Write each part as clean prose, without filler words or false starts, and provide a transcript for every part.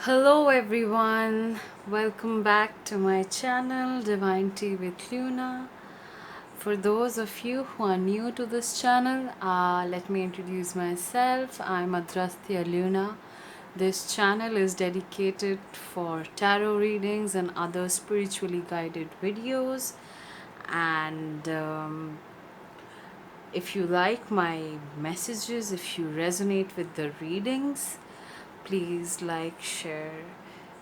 Hello everyone, welcome back to my channel Divine Tea with Luna. For those of you who are new to this channel, let me introduce myself. I'm Adrastya Luna. This channel is dedicated for tarot readings and other spiritually guided videos. And if you like my messages, if you resonate with the readings, please like, share,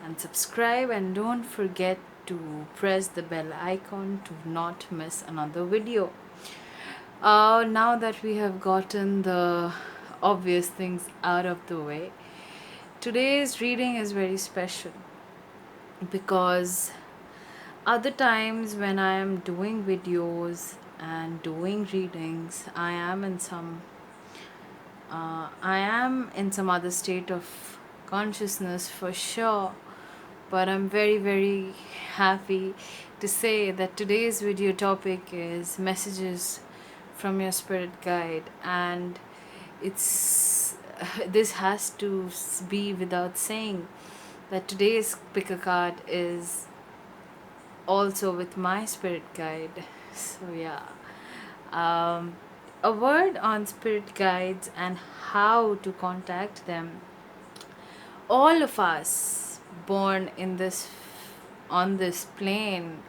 and subscribe. And don't forget to press the bell icon to not miss another video. Now that we have gotten the obvious things out of the way, today's reading is very special because other times when I am doing videos and doing readings, I am in some other state of consciousness for sure, but I'm very, very happy to say that today's video topic is messages from your spirit guide, and it's this has to be without saying that today's pick a card is also with my spirit guide. So yeah, um, a word on spirit guides and how to contact them. All of us born in this on this plane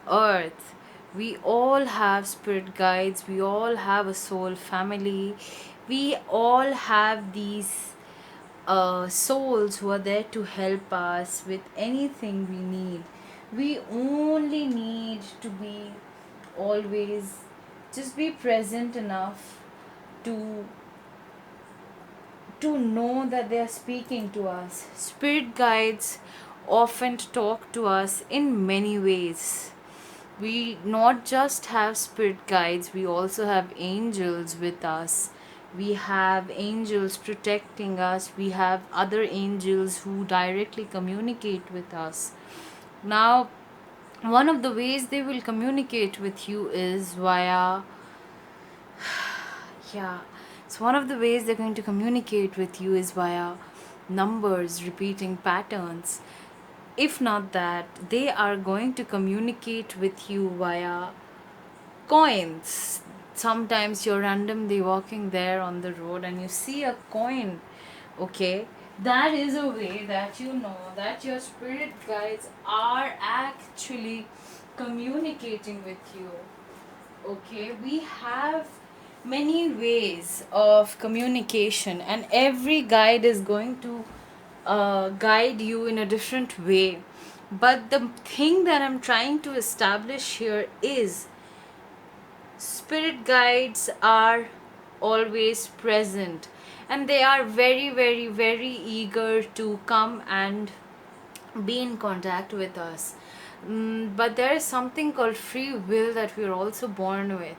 earth, we all have spirit guides, we all have a soul family, we all have these souls who are there to help us with anything we need. We only need to be always just be present enough to know that they are speaking to us. Spirit guides often talk to us in many ways. We not just have spirit guides, we also have angels with us. We have angels protecting us. We have other angels who directly communicate with us. Now, one of the ways they will communicate with you is via, yeah, so one of the ways they're going to communicate with you is via numbers, repeating patterns. If not that, they are going to communicate with you via coins. Sometimes you're randomly walking there on the road and you see a coin, okay? That is a way that you know that your spirit guides are actually communicating with you. Okay, we have many ways of communication, and every guide is going to guide you in a different way. But the thing that I'm trying to establish here is spirit guides are always present, and they are very, very, very eager to come and be in contact with us. But there is something called free will that we are also born with.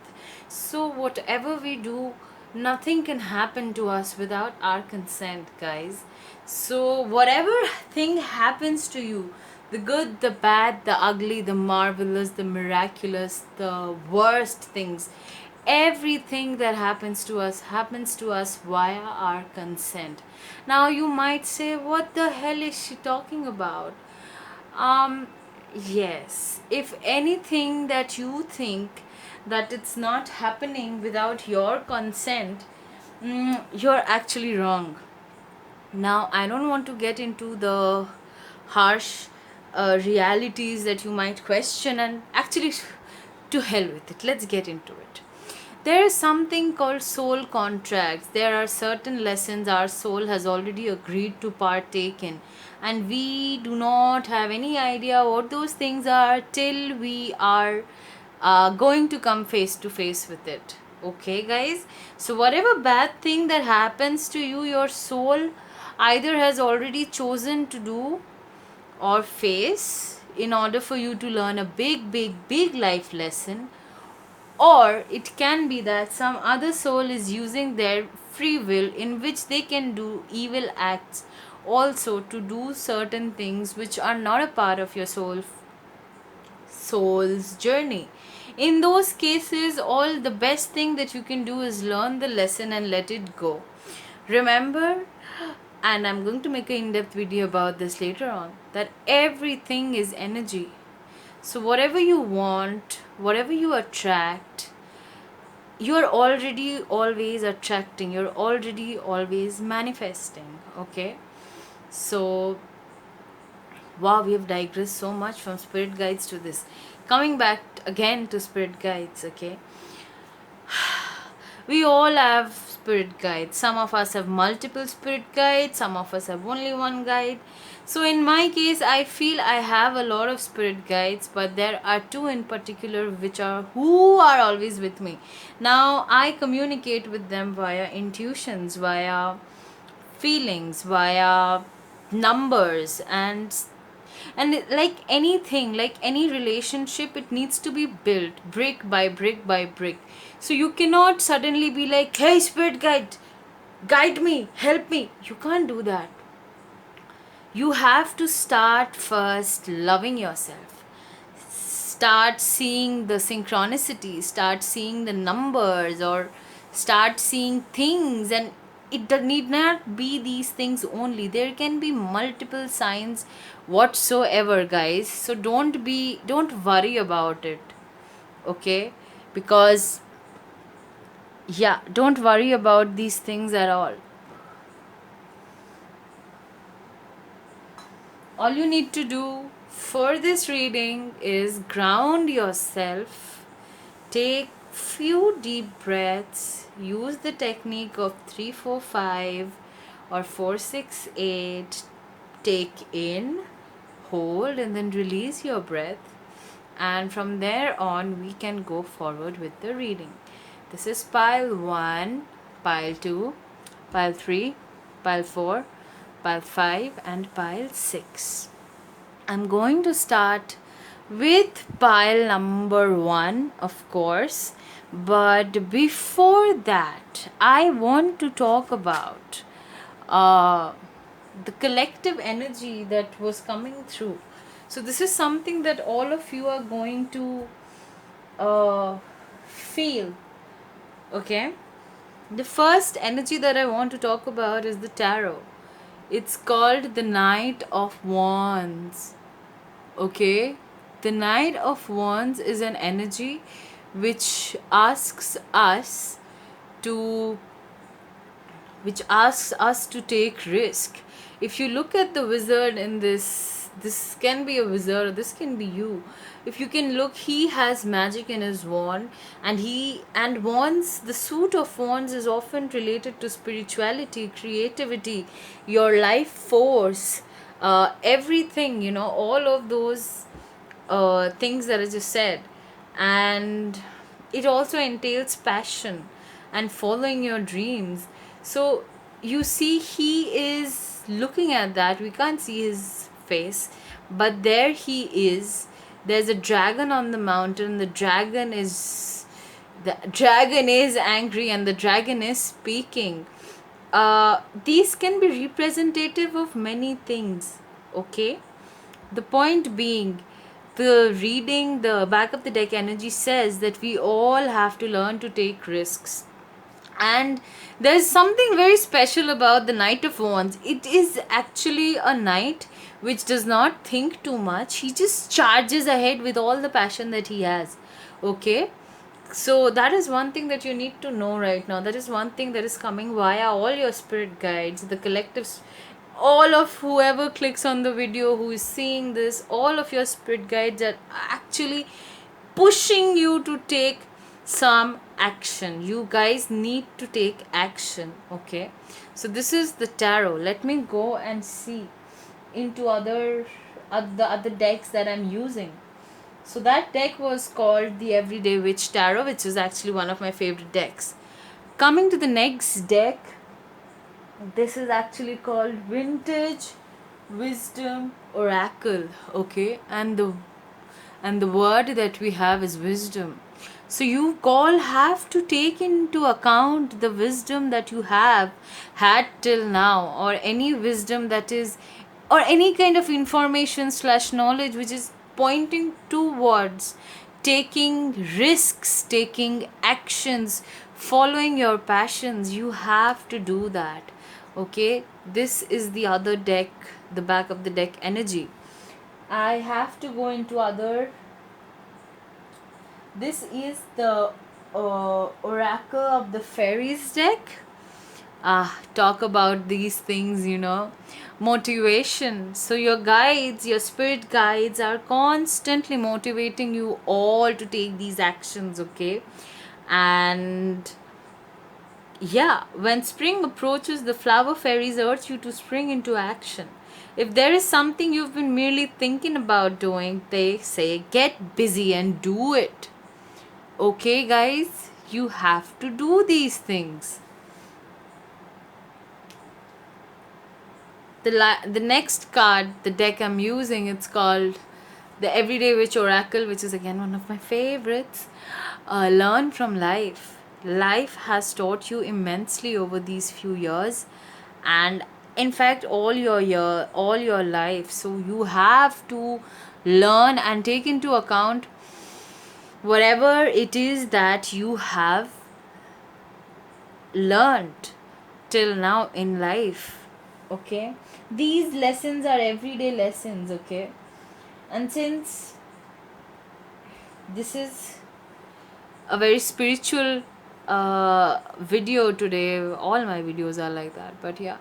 So, whatever we do, nothing can happen to us without our consent, guys. So, whatever thing happens to you, the good, the bad, the ugly, the marvelous, the miraculous, the worst things, everything that happens to us via our consent. Now you might say, what the hell is she talking about? um yes, if anything that you think that it's not happening without your consent, you're actually wrong. Now, I don't want to get into the harsh realities that you might question, and actually, to hell with it. Let's get into it. There is something called soul contracts. There are certain lessons our soul has already agreed to partake in, and we do not have any idea what those things are till we are going to come face to face with it. Okay, guys? So, whatever bad thing that happens to you, your soul either has already chosen to do or face in order for you to learn a big, big, big life lesson, or it can be that some other soul is using their free will in which they can do evil acts also to do certain things which are not a part of your soul's journey. In those cases, all the best thing that you can do is learn the lesson and let it go. Remember, and I'm going to make an in-depth video about this later on, that everything is energy. So whatever you want, whatever you attract, you're already always attracting, you're already always manifesting. Okay, so wow, we have digressed so much from spirit guides to this. Coming back again to spirit guides, okay, we all have spirit guides. Some of us have multiple spirit guides, some of us have only one guide. So in my case, I feel I have a lot of spirit guides, but there are two in particular which are who are always with me. Now I communicate with them via intuitions, via feelings, via numbers, like anything, like any relationship, it needs to be built brick by brick by brick. So you cannot suddenly be like, hey spirit guide, guide me, help me. You can't do that. You have to start first loving yourself, start seeing the synchronicity, start seeing the numbers, or start seeing things. And need not be these things only, there can be multiple signs whatsoever, guys. So don't worry about it, okay? Because yeah, don't worry about these things at all you need to do for this reading is ground yourself, take few deep breaths, use the technique of 3-4-5 or 4-6-8. Take in, hold, and then release your breath, and from there on we can go forward with the reading. This is pile 1, pile 2, pile 3, pile 4, pile 5, and pile 6. I'm going to start with pile number 1, of course, but before that I want to talk about the collective energy that was coming through. So this is something that all of you are going to feel, okay? The first energy that I want to talk about is the tarot. It's called the Knight of Wands, okay? The Knight of Wands is an energy which asks us to take risk. If you look at the wizard in this can be a wizard, or this can be you. If you can look, he has magic in his wand, and wands, the suit of wands is often related to spirituality, creativity, your life force, everything, all of those things that I just said. And it also entails passion and following your dreams. So you see, he is looking at that. We can't see his face, but there he is. There's a dragon on the mountain. The dragon is angry, and the dragon is speaking. These can be representative of many things, okay? The point being, the back of the deck energy says that we all have to learn to take risks. And there's something very special about the Knight of Wands. It is actually a knight which does not think too much. He just charges ahead with all the passion that he has. Okay? So that is one thing that you need to know right now. That is one thing that is coming via all your spirit guides, the collectives, all of whoever clicks on the video, who is seeing this, all of your spirit guides are actually pushing you to take some action. You guys need to take action, okay? So this is the tarot. Let me go and see into the other decks that I'm using. So that deck was called the Everyday Witch Tarot, which is actually one of my favorite decks. Coming to the next deck, this is actually called Vintage Wisdom Oracle, okay? And the word that we have is wisdom. So you all have to take into account the wisdom that you have had till now, or any wisdom that is, or any kind of information / knowledge which is pointing towards taking risks, taking actions, following your passions. You have to do that, Okay, this is the other deck, the back of the deck energy. I have to go into other. This is the Oracle of the Fairies deck. Talk about these things, motivation. So your guides, your spirit guides are constantly motivating you all to take these actions, okay? And yeah, when spring approaches, the flower fairies urge you to spring into action. If there is something you've been merely thinking about doing, they say get busy and do it. Okay, guys, you have to do these things. The next card, the deck I'm using, it's called the Everyday Witch Oracle, which is again one of my favorites. Learn from life. Life has taught you immensely over these few years, and in fact all your life. So you have to learn and take into account whatever it is that you have learned till now in life. Okay, these lessons are everyday lessons. Okay, and since this is a very spiritual video today, all my videos are like that, but yeah,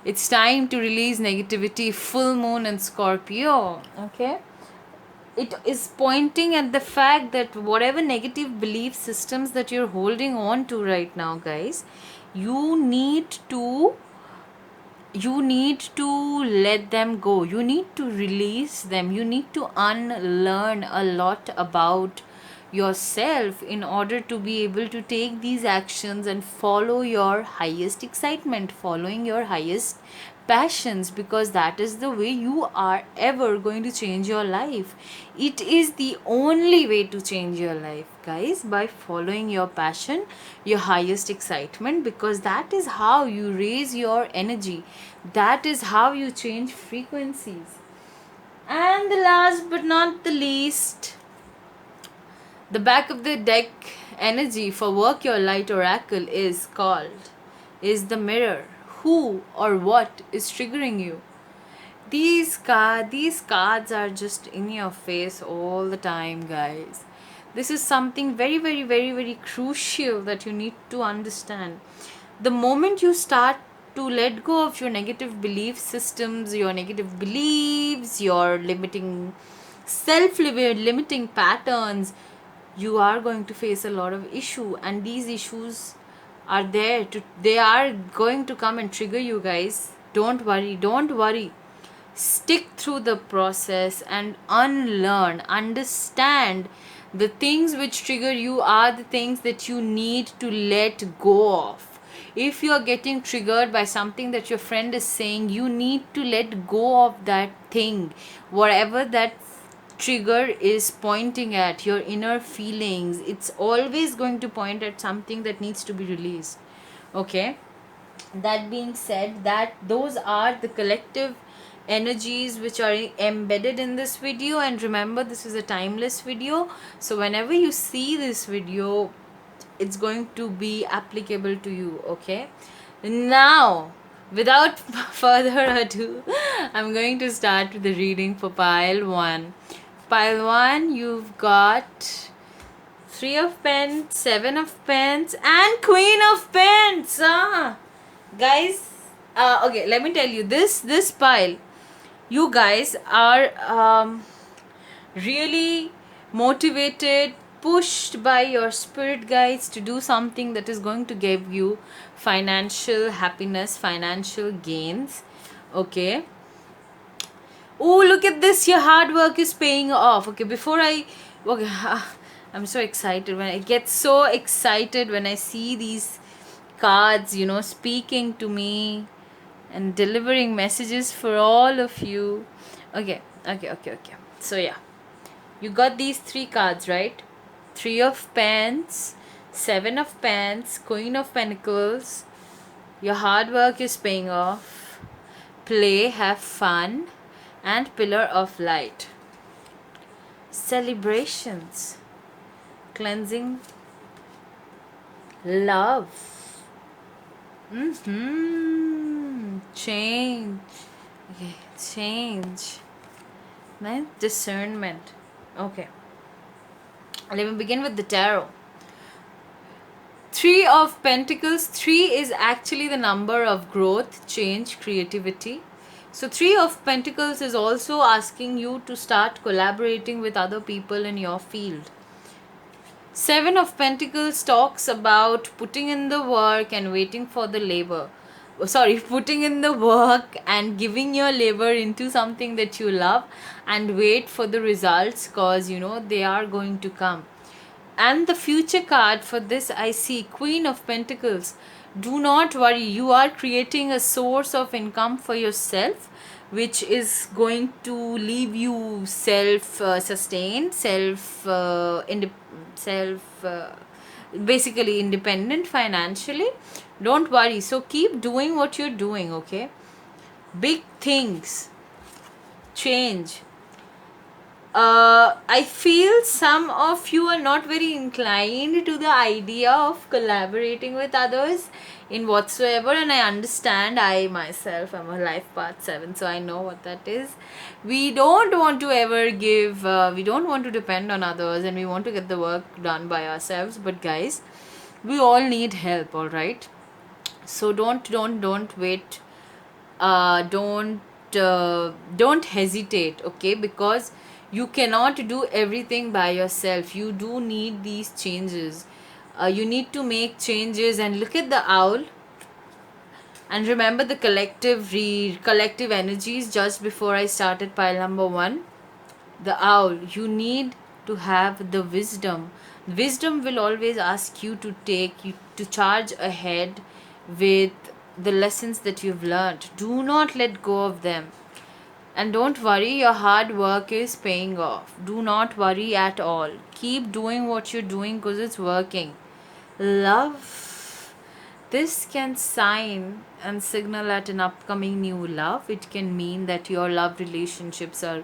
it's time to release negativity. Full moon in Scorpio. Okay, it is pointing at the fact that whatever negative belief systems that you're holding on to right now, guys, you need to let them go. You need to release them. You need to unlearn a lot about yourself in order to be able to take these actions and follow your highest excitement, following your highest passions, because that is the way you are ever going to change your life. It is the only way to change your life, guys, by following your passion, your highest excitement, because that is how you raise your energy, that is how you change frequencies. And the last but not the least, the back of the deck energy for Work Your Light Oracle is the Mirror. Who or what is triggering you? These cards are just in your face all the time, guys. This is something very, very, very, very crucial that you need to understand. The moment you start to let go of your negative belief systems, your negative beliefs, your self-limiting patterns, you are going to face a lot of issue, and these issues they are going to come and trigger you, guys. Don't worry, stick through the process and understand the things which trigger you are the things that you need to let go of. If you are getting triggered by something that your friend is saying, you need to let go of that thing, whatever that trigger is pointing at, your inner feelings. It's always going to point at something that needs to be released. Okay, that being said, that those are the collective energies which are embedded in this video. And remember, this is a timeless video, so whenever you see this video, it's going to be applicable to you. Okay, now without further ado, I'm going to start with the reading for pile 1. Pile 1, you've got 3 of Pens, 7 of Pens, and Queen of Pens. Guys, okay, let me tell you, this pile, you guys are really motivated, pushed by your spirit guides to do something that is going to give you financial happiness, financial gains. Okay, oh, look at this, your hard work is paying off. Okay, okay, I'm so excited. When I get so excited when I see these cards, speaking to me and delivering messages for all of you. Okay. So yeah, you got these 3 cards, right? 3 of Pens, 7 of Pens, Queen of Pentacles. Your hard work is paying off. Play, have fun, and Pillar of Light. Celebrations, cleansing, love. Change. Okay, change. Then discernment. Okay, let me begin with the tarot. Three of Pentacles. Three is actually the number of growth, change, creativity. So, Three of Pentacles is also asking you to start collaborating with other people in your field. Seven of Pentacles talks about putting in the work and waiting for the labor. Sorry, putting in the work and giving your labor into something that you love and wait for the results, because they are going to come. And the future card for this, I see Queen of Pentacles. Do not worry, you are creating a source of income for yourself, which is going to leave you self-sustained, basically independent financially. Don't worry. So keep doing what you're doing, okay? Big things change. I feel some of you are not very inclined to the idea of collaborating with others in whatsoever, and I understand. I myself am a life path 7, so I know what that is. We don't want to ever give, we don't want to depend on others, and we want to get the work done by ourselves. But guys, we all need help, all right? So don't wait. Don't hesitate, okay? Because you cannot do everything by yourself. You do need these changes. You need to make changes. And look at the owl, and remember the collective energies. Just before I started pile number 1, the owl, you need to have the wisdom will always ask you to charge ahead with the lessons that you've learned. Do not let go of them. And don't worry, your hard work is paying off. Do not worry at all. Keep doing what you're doing because it's working. Love. This can sign and signal at an upcoming new love. It can mean that your love relationships are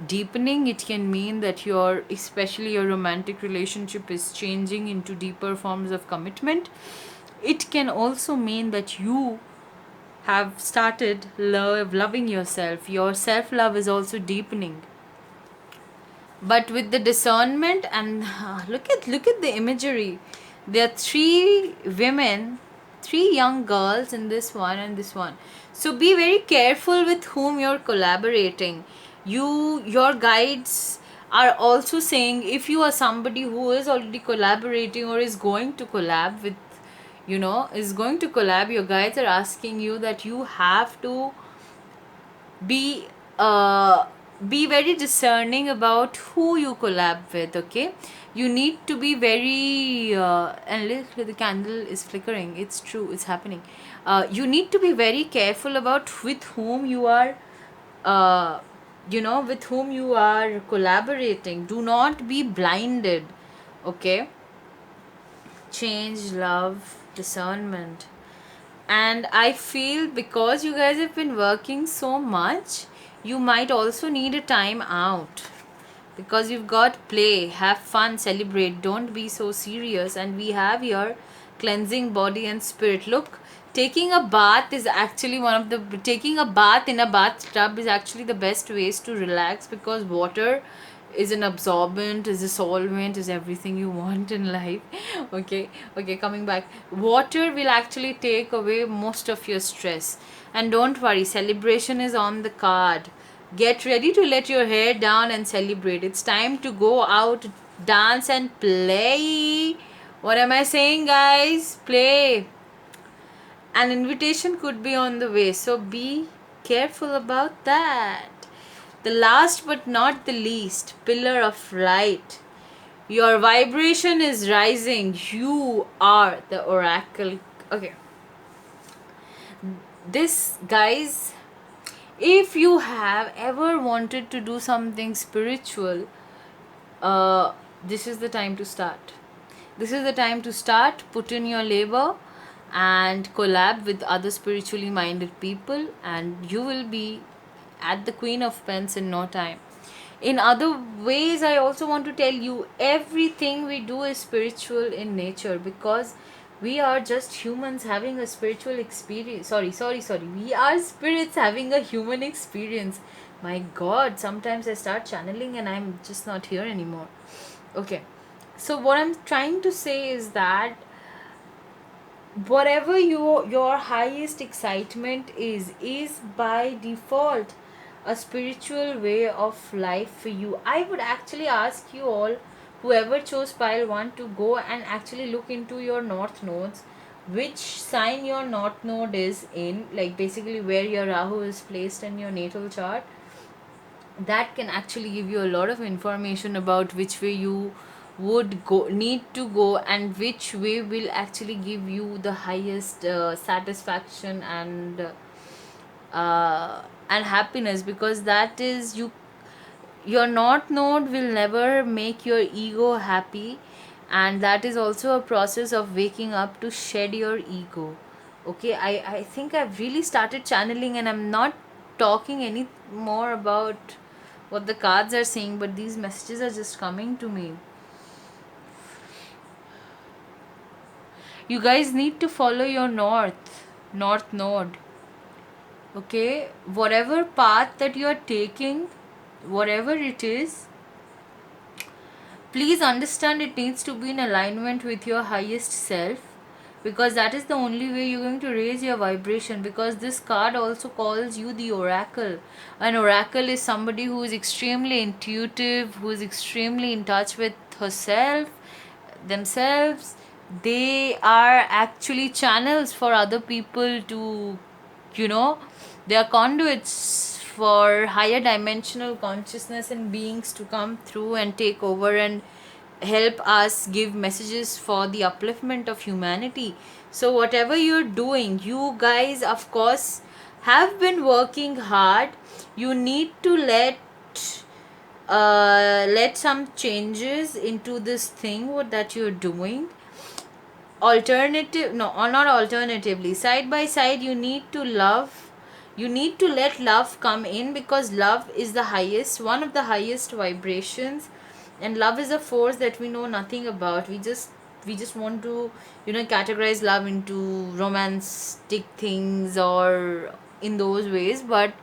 deepening. It can mean that especially your romantic relationship is changing into deeper forms of commitment. It can also mean that you have started loving yourself. Your self-love is also deepening. But with the discernment, and look at the imagery. There are 3 women, 3 young girls in this one and this one. So be very careful with whom you're collaborating. Your guides are also saying, if you are somebody who is already collaborating or is going to collab with, your guides are asking you that you have to be very discerning about who you collab with, okay? You need to be very and look, the candle is flickering. It's true, it's happening. You need to be very careful about with whom you are collaborating. Do not be blinded, okay? Change, love, discernment. And I feel because you guys have been working so much, you might also need a time out, because you've got play, have fun, celebrate, don't be so serious. And we have here cleansing body and spirit. Look, taking a bath is actually taking a bath in a bathtub is actually the best ways to relax, because water is an absorbent, is a solvent, is everything you want in life. Okay, coming back, water will actually take away most of your stress. And don't worry, celebration is on the card. Get ready to let your hair down and celebrate. It's time to go out, dance and play. What am I saying, guys? Play. An invitation could be on the way, so be careful about that. The last but not the least, pillar of light. Your vibration is rising. You are the oracle. Okay. This, guys, if you have ever wanted to do something spiritual, this is the time to start. This is the time to start. Put in your labor and collab with other spiritually minded people, and you will be at the Queen of Pens in no time. In other ways, I also want to tell you, everything we do is spiritual in nature, because We are just humans having a spiritual experience. Sorry. We are spirits having a human experience. My god, sometimes I start channeling and I'm just not here anymore. Okay. So what I'm trying to say is that whatever your highest excitement is by default a spiritual way of life for you. I would actually ask you all, whoever chose pile 1, to go and actually look into your north nodes, which sign your north node is in, like basically where your Rahu is placed in your natal chart. That can actually give you a lot of information about which way you would go need to go, and which way will actually give you the highest satisfaction and happiness, because that is you. Your north node will never make your ego happy, and that is also a process of waking up to shed your ego. Okay, I think I've really started channeling, and I'm not talking any more about what the cards are saying, but these messages are just coming to me. You guys need to follow your north node. Okay, whatever path that you are taking, whatever it is, please understand it needs to be in alignment with your highest self, because that is the only way you're going to raise your vibration. Because this card also calls you the oracle. An oracle is somebody who is extremely intuitive, who is extremely in touch with herself, themselves. They are actually channels for other people to, you know, they are conduits for higher dimensional consciousness and beings to come through and take over and help us give messages for the upliftment of humanity. So whatever you're doing, you guys of course have been working hard. You need to let some changes into this thing what that you're doing. Alternative, no, or not alternatively, side by side, you need to love. You need to let love come in, because love is the highest, one of the highest vibrations, and love is a force that we know nothing about. We just want to, categorize love into romantic things or in those ways, but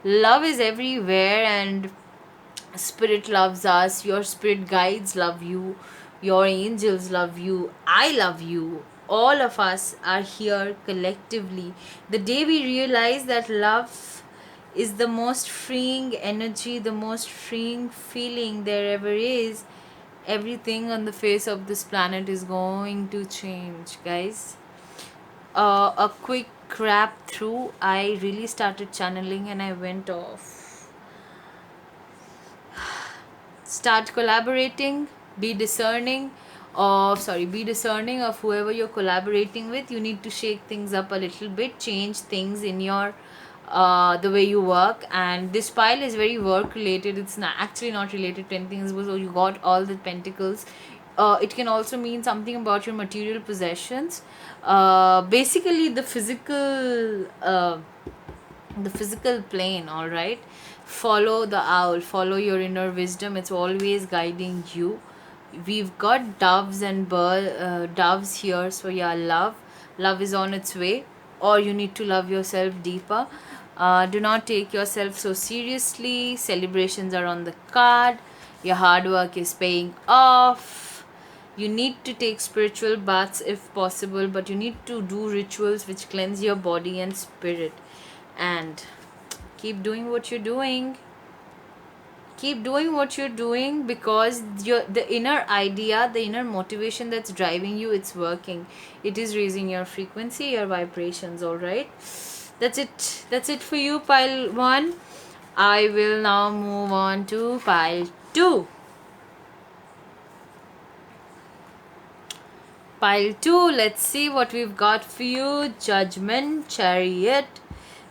love is everywhere, and spirit loves us, your spirit guides love you, your angels love you, I love you. All of us are here collectively. The day we realize that love is the most freeing energy, the most freeing feeling there ever is, everything on the face of this planet is going to change, guys. A quick wrap through. I really started channeling and I went off. Start collaborating, be discerning of whoever you're collaborating with. You need to shake things up a little bit, change things in your the way you work. And this pile is very work related, it's actually not related to anything. So you got all the pentacles. It can also mean something about your material possessions, basically the physical plane. All right, follow the owl, follow your inner wisdom, it's always guiding you. We've got doves and doves here, so yeah, love is on its way, or you need to love yourself deeper. Do not take yourself so seriously. Celebrations are on the card. Your hard work is paying off. You need to take spiritual baths if possible, but you need to do rituals which cleanse your body and spirit. And keep doing what you're doing. Keep doing what you're doing, because the inner idea, the inner motivation that's driving you, it's working. It is raising your frequency, your vibrations. All right, that's it for you, pile 1. I will now move on to pile 2. Pile 2, let's see what we've got for you. Judgment, Chariot,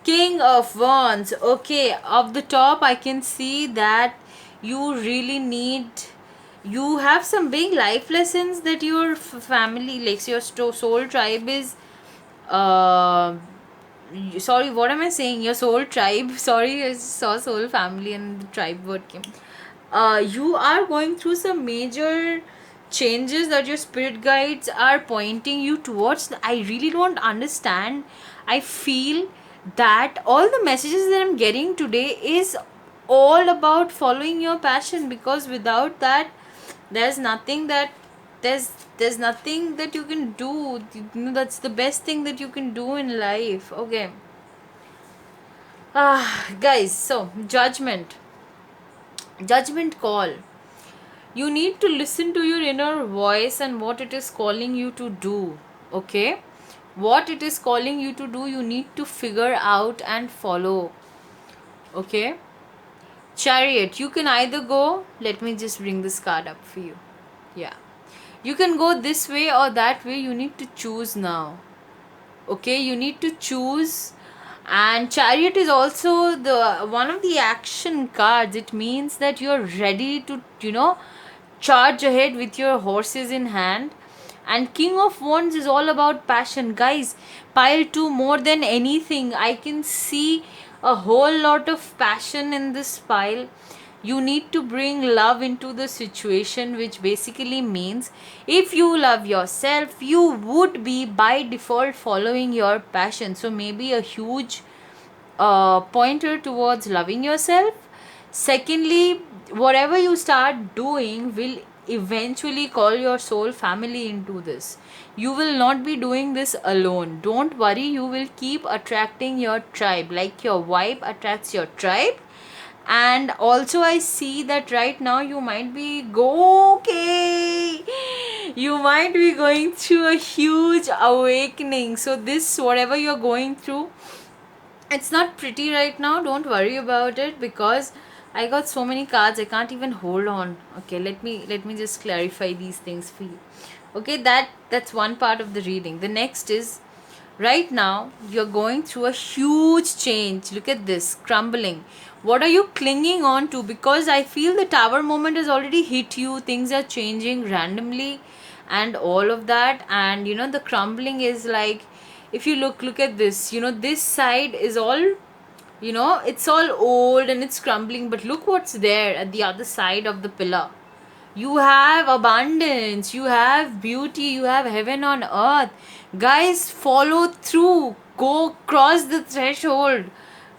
King of Wands. Okay, off the top I can see that you really need, you have some big life lessons that your family, like your soul tribe is sorry, what am I saying, your soul tribe sorry, I saw soul family and the tribe word came. You are going through some major changes that your spirit guides are pointing you towards, I really don't understand. I feel that all the messages that I'm getting today is all about following your passion, because without that there's nothing that there's nothing that you can do. You know, that's the best thing that you can do in life. Okay. Guys, so judgment call. You need to listen to your inner voice and what it is calling you to do. Okay, what it is calling you to do, you need to figure out and follow. Okay. Chariot, you can either go, let me just bring this card up for you. Yeah, you can go this way or that way. You need to choose now. Okay, you need to choose. And chariot is also the one of the action cards. It means that you're ready to, charge ahead with your horses in hand. And king of wands is all about passion, guys. Pile 2, more than anything I can see a whole lot of passion in this pile. You need to bring love into the situation, which basically means if you love yourself, you would be by default following your passion. So maybe a huge pointer towards loving yourself. Secondly, whatever you start doing will eventually call your soul family into this. You will not be doing this alone. Don't worry, you will keep attracting your tribe, like your vibe attracts your tribe. And also I see that right now you might be okay, you might be going through a huge awakening. So this, whatever you're going through, it's not pretty right now. Don't worry about it, because I got so many cards I can't even hold on. Okay, let me just clarify these things for you. Okay, that's one part of the reading. The next is, right now you're going through a huge change. Look at this, crumbling. What are you clinging on to? Because I feel the tower moment has already hit you. Things are changing randomly and all of that. And the crumbling is like, if you look at this, this side is all, it's all old and it's crumbling, but look what's there at the other side of the pillar. You have abundance, you have beauty, you have heaven on earth. Guys, follow through, go cross the threshold,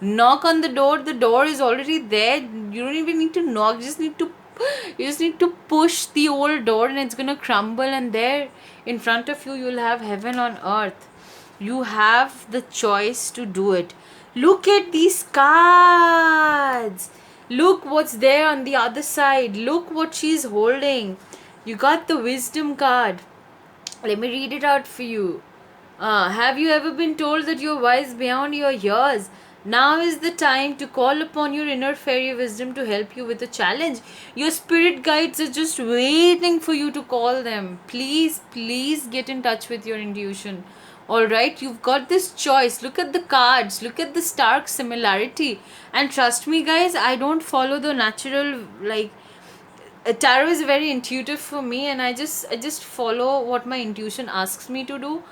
knock on the door is already there. You don't even need to knock, you just need to push the old door and it's gonna crumble, and there in front of you you'll have heaven on earth. You have the choice to do it. Look at these cards. Look what's there on the other side. Look what she's holding. You got the wisdom card. Let me read it out for you. Have you ever been told that you're wise beyond your years? Now is the time to call upon your inner fairy wisdom to help you with a challenge. Your spirit guides are just waiting for you to call them. Please get in touch with your intuition. Alright, you've got this choice. Look at the cards, look at the stark similarity. And trust me, guys, I don't follow the natural, like, tarot is very intuitive for me, and I just follow what my intuition asks me to do.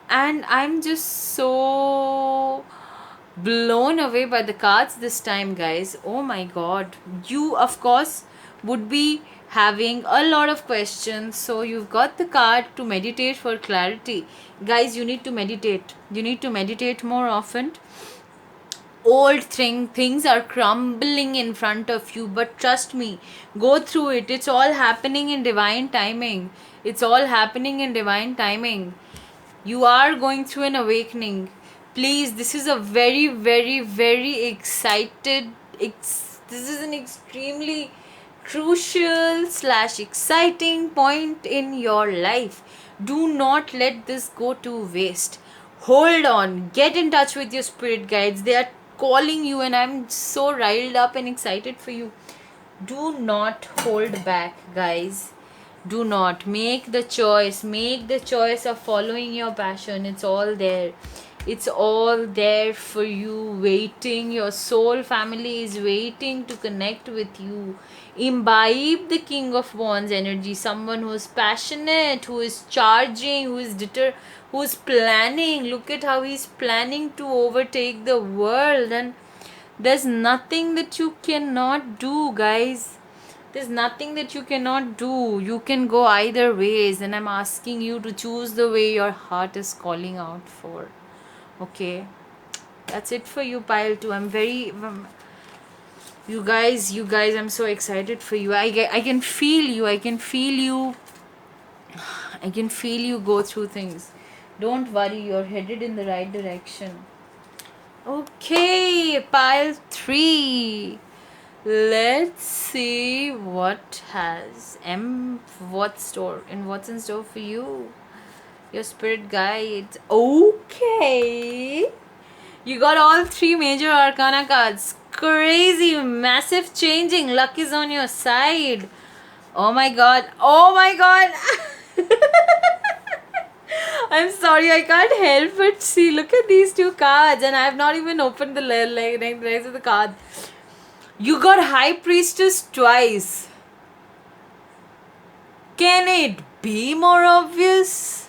And I'm just so blown away by the cards this time, guys. Oh my god. You, of course, would be having a lot of questions, so you've got the card to meditate for clarity. Guys, you need to meditate more often. Old things are crumbling in front of you, but trust me, go through it. It's all happening in divine timing. You are going through an awakening. Please, this is a very, very, very this is an extremely crucial / exciting point in your life. Do not let this go to waste. Hold on, get in touch with your spirit guides. They are calling you, and I'm so riled up and excited for you. Do not hold back, guys. Do not make the choice of following your passion. It's all there for you, waiting. Your soul family is waiting to connect with you. Imbibe the king of wands energy, someone who is passionate, who is charging, who is who's planning. Look at how he's planning to overtake the world, and there's nothing that you cannot do, guys. There's nothing that you cannot do. You can go either ways, and I'm asking you to choose the way your heart is calling out for. Okay, that's it for you, pile 2. I'm very you guys, I'm so excited for you. I can feel you. I can feel you. I can feel you go through things. Don't worry, you're headed in the right direction. Okay, pile 3. Let's see what's in store for you. Your spirit guides. Okay. You got all 3 major arcana cards. Crazy, massive changing. Luck is on your side. Oh my god. Oh my god. I'm sorry, I can't help but see. Look at these 2 cards, and I have not even opened the rest of the cards. You got High Priestess twice. Can it be more obvious?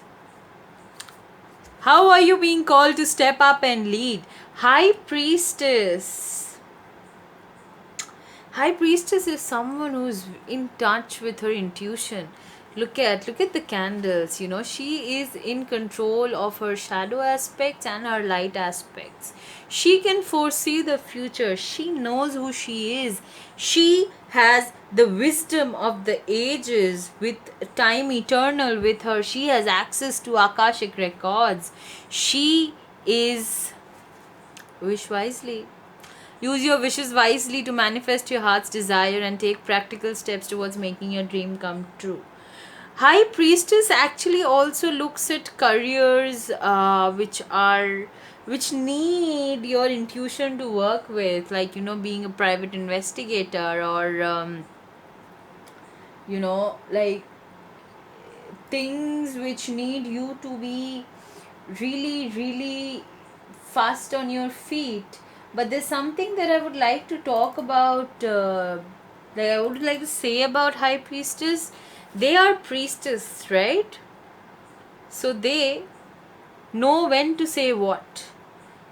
How are you being called to step up and lead? High Priestess. High Priestess is someone who's in touch with her intuition. Look at the candles. You know, she is in control of her shadow aspects and her light aspects. She can foresee the future. She knows who she is. She has the wisdom of the ages, with time eternal with her. She has access to Akashic records. She is, wish wisely. Use your wishes wisely to manifest your heart's desire and take practical steps towards making your dream come true. High Priestess actually also looks at careers which need your intuition to work with, like, you know, being a private investigator, or like things which need you to be really, really fast on your feet. But there's something that I would like to talk about, that I would like to say about High Priestess. They are priestess, right? So they know when to say what.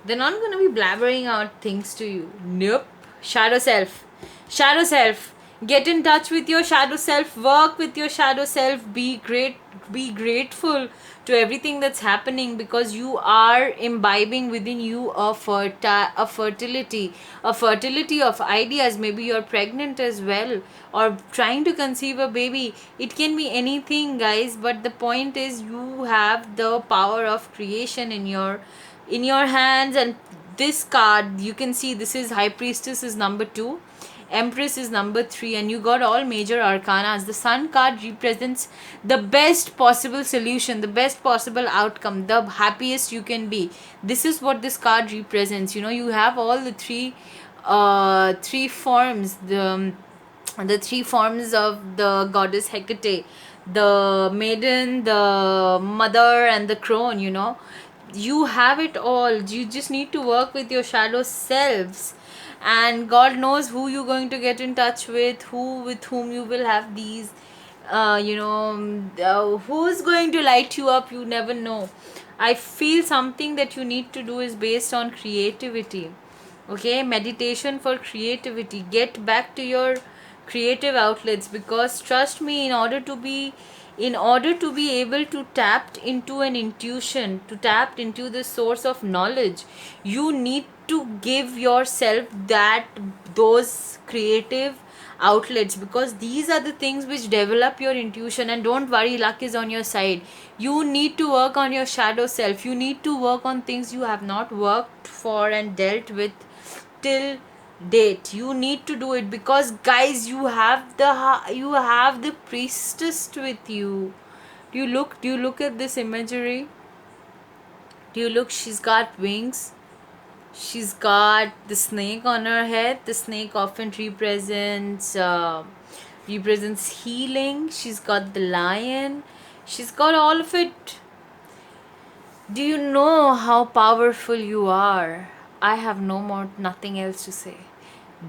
They're not going to be blabbering out things to you. Nope. Shadow self. Shadow self. Get in touch with your shadow self. Work with your shadow self. Be grateful to everything that's happening, because you are imbibing within you a fertility of ideas. Maybe you're pregnant as well, or trying to conceive a baby. It can be anything, guys, but the point is you have the power of creation in your hands. And this card, you can see, this is High Priestess is number 2, Empress is number 3, and you got all major arcanas. The Sun card represents the best possible solution, the best possible outcome, the happiest you can be. This is what this card represents. You know, you have all the three forms, the 3 forms of the goddess Hecate, the maiden, the mother, and the crone. You know, you have it all. You just need to work with your shadow selves, and God knows who you're going to get in touch with, with whom you will have these who's going to light you up. You never know. I feel something that you need to do is based on creativity. Okay, meditation for creativity. Get back to your creative outlets, because trust me, in order to be able to tap into an intuition, to tap into the source of knowledge, you need to give yourself those creative outlets, because these are the things which develop your intuition. And don't worry, luck is on your side. You need to work on your shadow self. You need to work on things you have not worked for and dealt with till date. You need to do it, because guys, you have the priestess with you. Do you look at this imagery? Do you look? She's got wings. She's got the snake on her head. The snake often represents healing. She's got the lion. She's got all of it. Do you know how powerful you are? I have nothing else to say.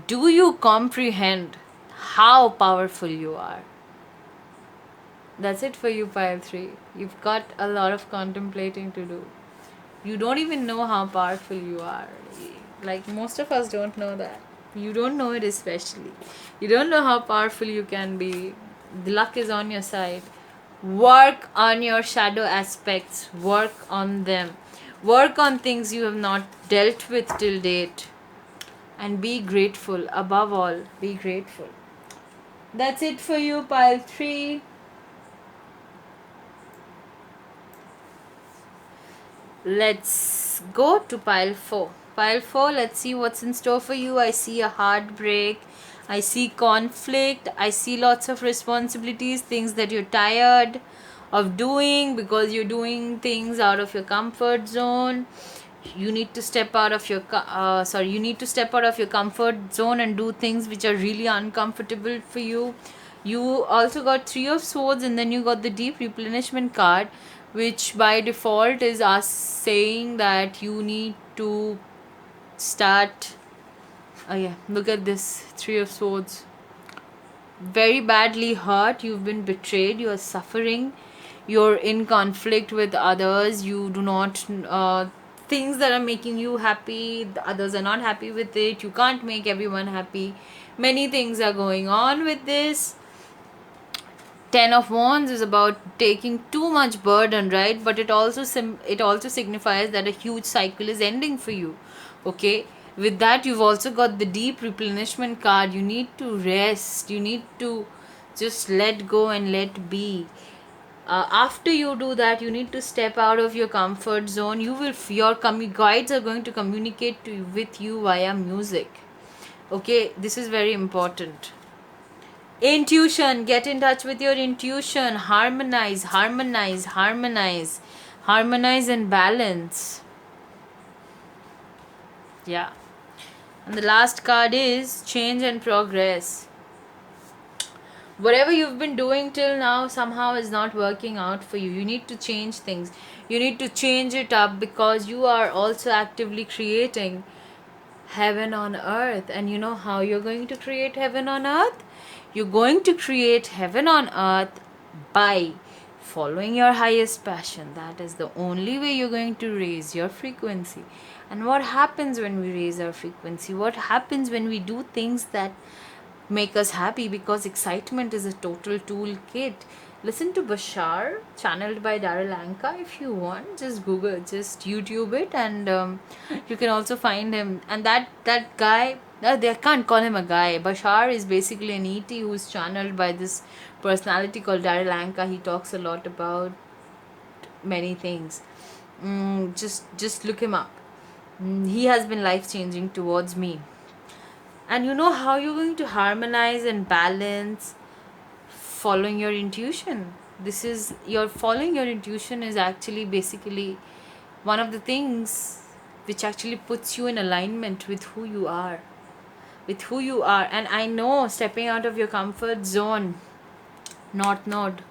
Do you comprehend how powerful you are? That's it for you, pile 3. You've got a lot of contemplating to do. You don't even know how powerful you are. Like, most of us don't know that. You don't know it, especially. You don't know how powerful you can be. The luck is on your side. Work on your shadow aspects. Work on them. Work on things you have not dealt with till date. And be grateful. Above all, be grateful. That's it for you, pile 3. Let's go to pile 4. Pile 4, let's see what's in store for you. I see a heartbreak. I see conflict. I see lots of responsibilities, things that you're tired of doing because you're doing things out of your comfort zone. You need to step out of your you need to step out of your comfort zone and do things which are really uncomfortable for you. You also got 3 of Swords, and then you got the Deep Replenishment card, which by default is us saying that you need to start. Oh yeah, look at this 3 of Swords. Very badly hurt, you've been betrayed, you are suffering, you're in conflict with others, you do not things that are making you happy, the others are not happy with it, you can't make everyone happy. Many things are going on with this. 10 of Wands is about taking too much burden, right? But it also signifies that a huge cycle is ending for you. Okay, with that you've also got the Deep Replenishment card. You need to rest, you need to just let go and let be. After you do that, you need to step out of your comfort zone. Your guides are going to communicate with you via music. Okay, this is very important. Intuition, get in touch with your intuition. Harmonize, harmonize, harmonize, harmonize and balance. Yeah. And the last card is Change and Progress. Whatever you've been doing till now somehow is not working out for you. You need to change things. You need to change it up, because you are also actively creating heaven on earth. And you know how you're going to create heaven on earth? You're going to create heaven on earth by following your highest passion. That is the only way you're going to raise your frequency. And what happens when we raise our frequency? What happens when we do things that make us happy? Because excitement is a total toolkit. Listen to Bashar, channeled by Daryl Anka, if you want. Just Google, just YouTube it, and you can also find him. And that guy, they can't call him a guy. Bashar is basically an ET who's channeled by this personality called Daryl Anka. He talks a lot about many things. Just look him up. He has been life changing towards me. And you know how you're going to harmonize and balance? Following your intuition. This is your following your intuition is actually basically one of the things which actually puts you in alignment with who you are. And I know, stepping out of your comfort zone, North Node,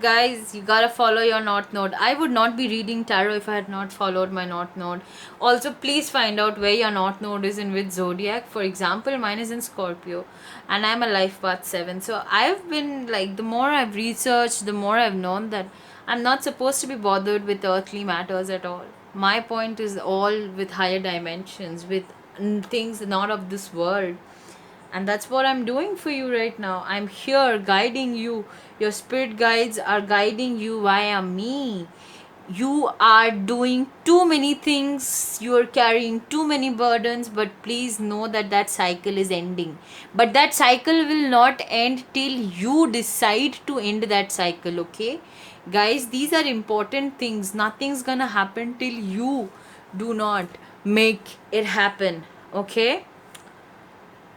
guys, you gotta follow your North Node. I would not be reading tarot if I had not followed my North Node. Also, please find out where your North Node is in which zodiac. For example, mine is in Scorpio, and I'm a life path 7. So I've been like, the more I've researched, the more I've known that I'm not supposed to be bothered with earthly matters at all. My point is all with higher dimensions, with things not of this world. And that's what I'm doing for you right now. I'm here guiding you. Your spirit guides are guiding you via me. You are doing too many things. You are carrying too many burdens. But please know that that cycle is ending. But that cycle will not end till you decide to end that cycle, okay? Guys, these are important things. Nothing's gonna happen till you do not make it happen, okay?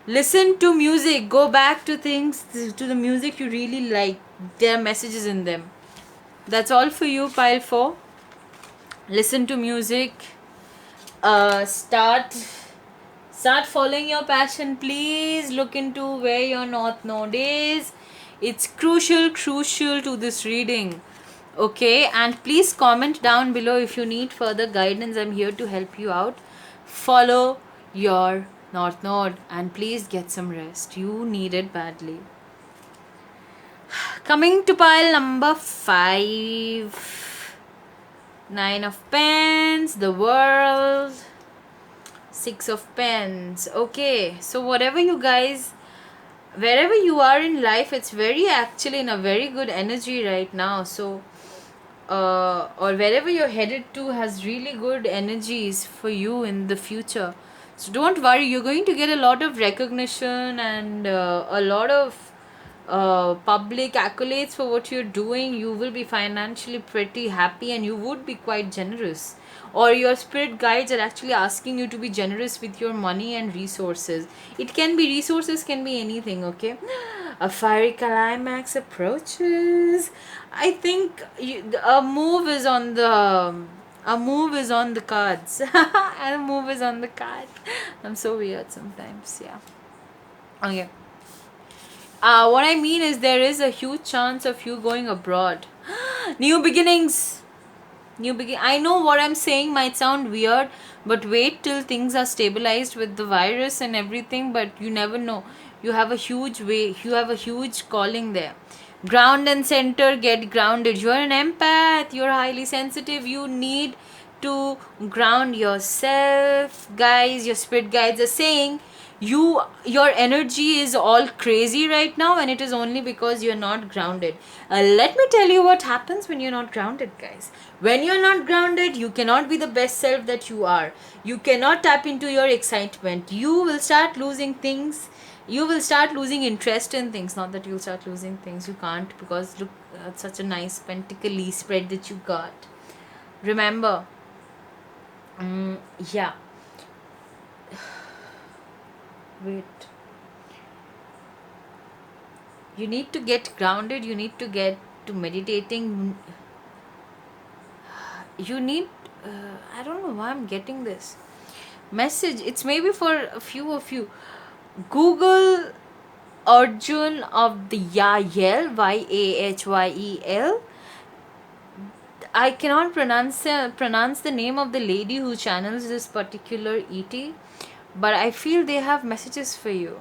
Listen to music. Go back to things, to the music you really like. There are messages in them. That's all for you, pile 4. Listen to music. Start following your passion. Please look into where your North Node is. It's crucial to this reading. Okay, and please comment down below if you need further guidance. I'm here to help you out. Follow your North Node, and please get some rest. You need it badly. Coming to pile number 5. 9 of Pens, the World, Six of Pens. Okay, so whatever you guys, wherever you are in life, it's very actually in a very good energy right now. So or wherever you're headed to has really good energies for you in the future. So don't worry, you're going to get a lot of recognition and a lot of public accolades for what you're doing. You will be financially pretty happy and you would be quite generous, or your spirit guides are actually asking you to be generous with your money and resources. It can be resources, can be anything. Okay, a fiery climax approaches. I think a move is on the cards. A move is on the card. I'm so weird sometimes. Yeah. Okay. What I mean is there is a huge chance of you going abroad. New beginnings. I know what I'm saying might sound weird, but wait till things are stabilized with the virus and everything, but you never know. You have a huge way, you have a huge calling there. Ground and center, get grounded. You're an empath, you're highly sensitive, you need to ground yourself. Guys, your spirit guides are saying your energy is all crazy right now, and it is only because you're not grounded. Let me tell you what happens when you're not grounded, guys. When you're not grounded, you cannot be the best self that you are. You cannot tap into your excitement. You will start losing things. You will start losing interest in things. Not that you'll start losing things, you can't, because look, such a nice pentacle spread that you got. Remember, yeah, wait, you need to get grounded, you need to get to meditating, you need I don't know why I'm getting this message. It's maybe for a few of you. Google Arjun of the Yahel, YahYel. I cannot pronounce the name of the lady who channels this particular ET, but I feel they have messages for you.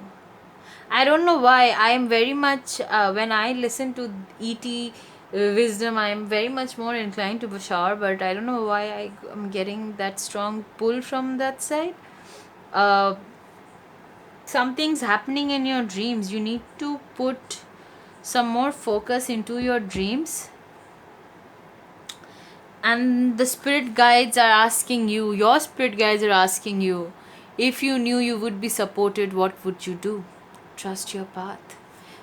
I don't know why. I am very much when I listen to ET wisdom, I am very much more inclined to Bashar, but I don't know why I am getting that strong pull from that side. Uh, Something's happening in your dreams. You need to put some more focus into your dreams, and the spirit guides are asking you, your spirit guides are asking you, if you knew you would be supported, what would you do? Trust your path.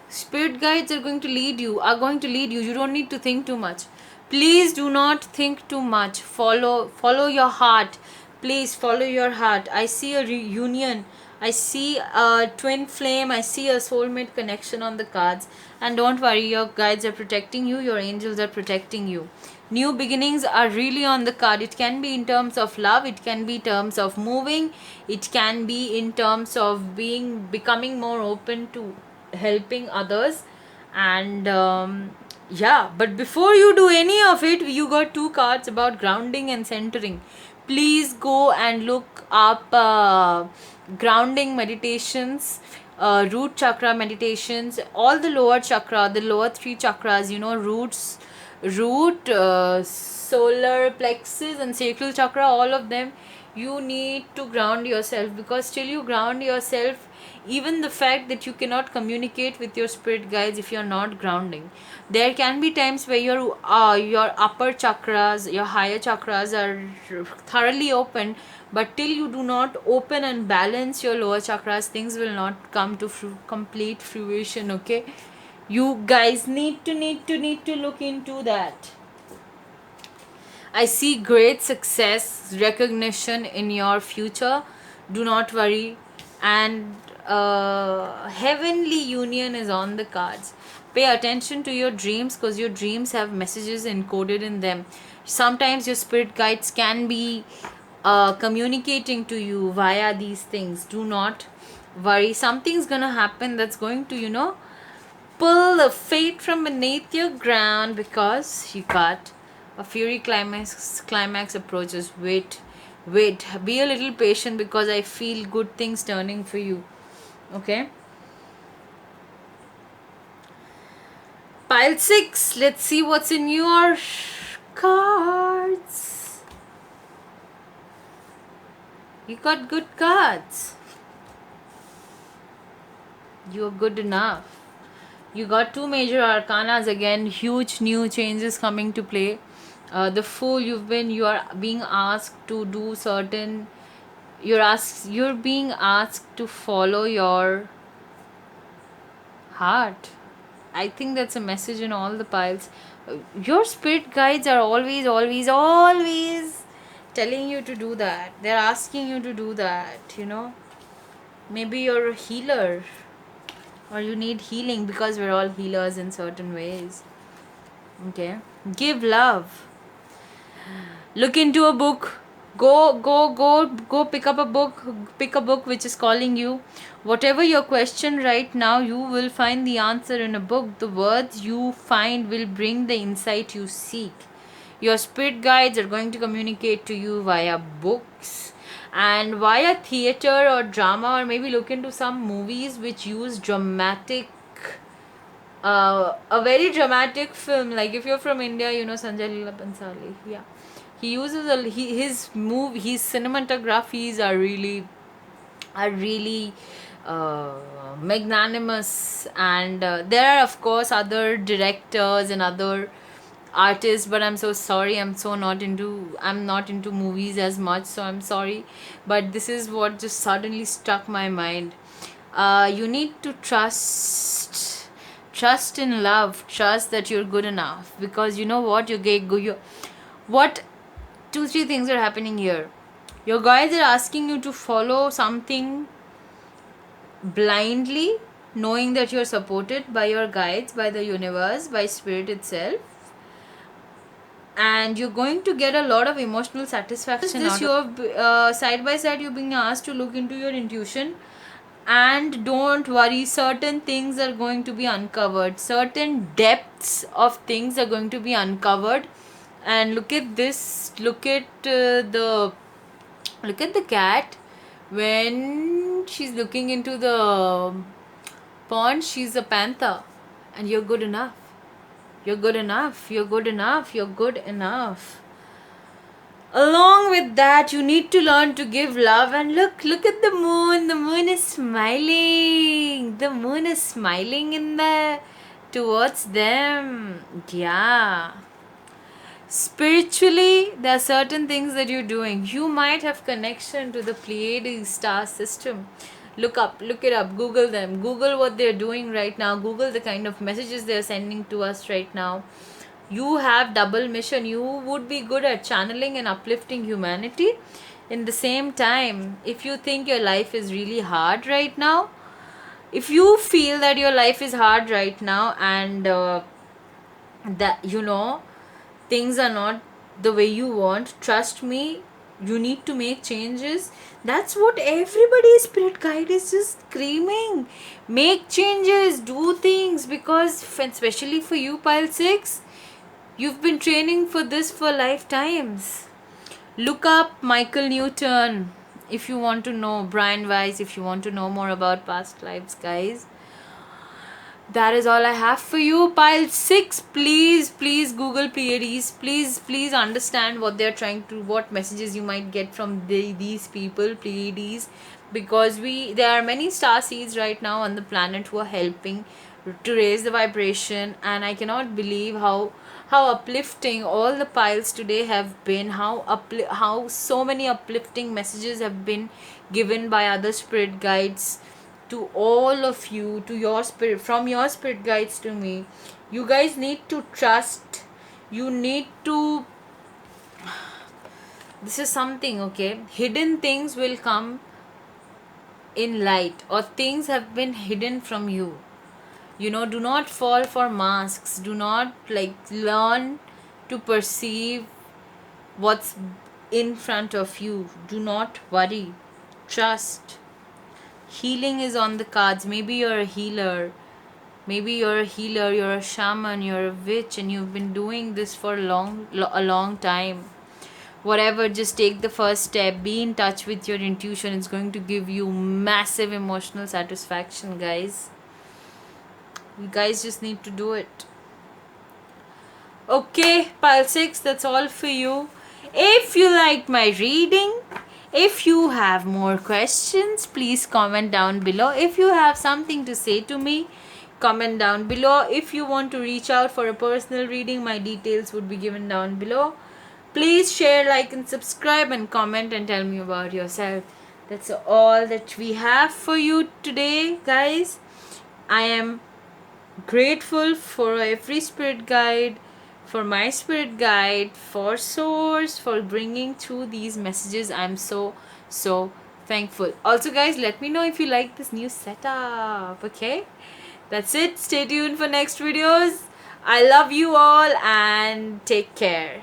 Spirit guides are going to lead you, you don't need to think too much. Please do not think too much. Follow your heart. Please follow your heart. I see a reunion, I see a twin flame, I see a soulmate connection on the cards. And don't worry, your guides are protecting you, your angels are protecting you. New beginnings are really on the card. It can be in terms of love, it can be in terms of moving, it can be in terms of becoming more open to helping others. And yeah, but before you do any of it, you got two cards about grounding and centering. Please go and look up grounding meditations, root chakra meditations, all the lower chakra, the lower three chakras, root, solar plexus and sacral chakra, all of them. You need to ground yourself, because till you ground yourself, even the fact that you cannot communicate with your spirit guides if you're not grounding. There can be times where your upper chakras, your higher chakras are thoroughly open, but till you do not open and balance your lower chakras, things will not come to complete fruition. Okay, you guys need to look into that. I see great success, recognition in your future. Do not worry. And heavenly union is on the cards. Pay attention to your dreams, because your dreams have messages encoded in them. Sometimes your spirit guides can be communicating to you via these things. Do not worry. Something's gonna happen that's going to, pull the fate from beneath your ground, because you got a fury climax approaches. Wait, be a little patient, because I feel good things turning for you. Okay, pile 6, let's see what's in your cards. You got good cards. You're good enough. You got two major arcanas again, huge new changes coming to play. The Fool, you are being asked to do certain, you're being asked to follow your heart. I think that's a message in all the piles. Your spirit guides are always, always, always telling you to do that. They're asking you to do that. Maybe you're a healer or you need healing, because we're all healers in certain ways. Okay. Give love. Look into a book. Go pick up a book. Pick a book which is calling you. Whatever your question right now, you will find the answer in a book. The words you find will bring the insight you seek. Your spirit guides are going to communicate to you via books and via theater or drama, or maybe look into some movies which use dramatic, a very dramatic film. Like if you're from India, Sanjay Leela Bhansali. Yeah, he uses his cinematographies are really magnanimous, and there are of course other directors and other artists, but I'm so sorry, I'm not into movies as much, so I'm sorry, but this is what just suddenly struck my mind. You need to trust in love, trust that you're good enough, because you know what, what 2-3 things are happening here. Your guides are asking you to follow something blindly, knowing that you're supported by your guides, by the universe, by spirit itself, and you're going to get a lot of emotional satisfaction this you're side by side you're being asked to look into your intuition, and don't worry, certain things are going to be uncovered, certain depths of things are going to be uncovered. And look at this, look at the cat. When she's looking into the pond, she's a panther. And you're good enough. You're good enough. You're good enough. You're good enough. Along with that, you need to learn to give love. And look at the moon. The moon is smiling. The moon is smiling in the towards them. Yeah. Spiritually, there are certain things that you're doing. You might have connection to the Pleiades star system. Look it up, Google them, Google what they're doing right now, Google the kind of messages they're sending to us right now. You have double mission. You would be good at channeling and uplifting humanity. In the same time, if you think your life is really hard right now, if you feel that your life is hard right now, and that things are not the way you want, trust me, you need to make changes. That's what everybody's spirit guide is just screaming. Make changes, do things, because especially for you, pile 6, you've been training for this for lifetimes. Look up Michael Newton if you want to know, Brian Weiss if you want to know more about past lives, guys. That is all I have for you. Pile 6, please Google Pleiades. Please understand what they're trying to, what messages you might get from these people, Pleiades, because there are many star seeds right now on the planet who are helping to raise the vibration, and I cannot believe how uplifting all the piles today have been, how so many uplifting messages have been given by other spirit guides to all of you, to your spirit, from your spirit guides to me. You guys need to trust. You need to, this is something, okay, hidden things will come in light, or things have been hidden from you. Do not fall for masks. Do not learn to perceive what's in front of you. Do not worry, trust. Healing is on the cards. Maybe you're a healer, you're a shaman, you're a witch, and you've been doing this for a long time. Whatever, just take the first step, be in touch with your intuition. It's going to give you massive emotional satisfaction, guys. You guys just need to do it. Okay, pile 6, that's all for you. If you liked my reading, If you have more questions, please comment down below. If you have something to say to me, comment down below. If you want to reach out for a personal reading, my details would be given down below. Please share, like, and subscribe, and comment and tell me about yourself. That's all that we have for you today, guys. I am grateful for every spirit guide, for my spirit guide, for source, for bringing through these messages. I'm so thankful. Also, guys, let me know if you like this new setup. Okay, that's it. Stay tuned for next videos. I love you all and take care.